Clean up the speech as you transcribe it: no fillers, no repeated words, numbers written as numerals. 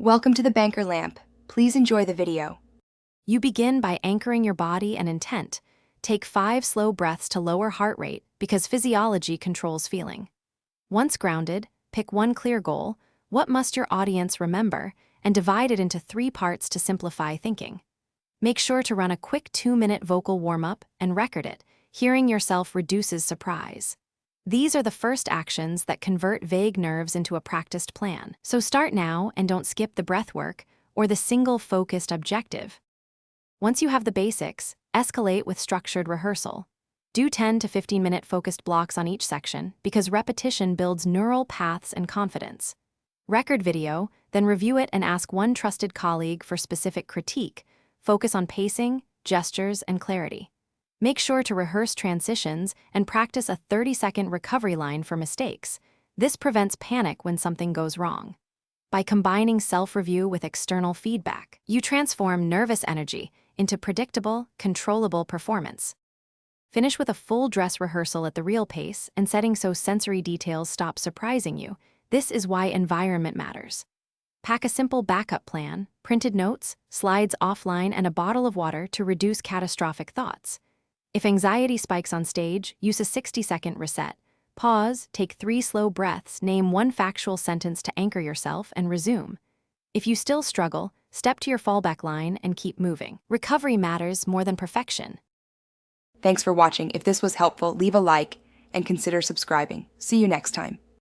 Welcome to the Banker Lamp. Please enjoy the video. You begin by anchoring your body and intent. Take 5 slow breaths to lower heart rate because physiology controls feeling. Once grounded, pick one clear goal, what must your audience remember, and divide it into 3 parts to simplify thinking. Make sure to run a quick 2-minute vocal warm-up and record it. Hearing yourself reduces surprise. These are the first actions that convert vague nerves into a practiced plan. So start now and don't skip the breath work or the single focused objective. Once you have the basics, escalate with structured rehearsal. Do 10 to 15-minute focused blocks on each section because repetition builds neural paths and confidence. Record video, then review it and ask one trusted colleague for specific critique. Focus on pacing, gestures, and clarity. Make sure to rehearse transitions and practice a 30-second recovery line for mistakes. This prevents panic when something goes wrong. By combining self-review with external feedback, you transform nervous energy into predictable, controllable performance. Finish with a full dress rehearsal at the real pace and setting so sensory details stop surprising you. This is why environment matters. Pack a simple backup plan, printed notes, slides offline, and a bottle of water to reduce catastrophic thoughts. If anxiety spikes on stage, use a 60-second reset. Pause, take 3 slow breaths, name one factual sentence to anchor yourself, and resume. If you still struggle, step to your fallback line and keep moving. Recovery matters more than perfection. Thanks for watching. If this was helpful, leave a like and consider subscribing. See you next time.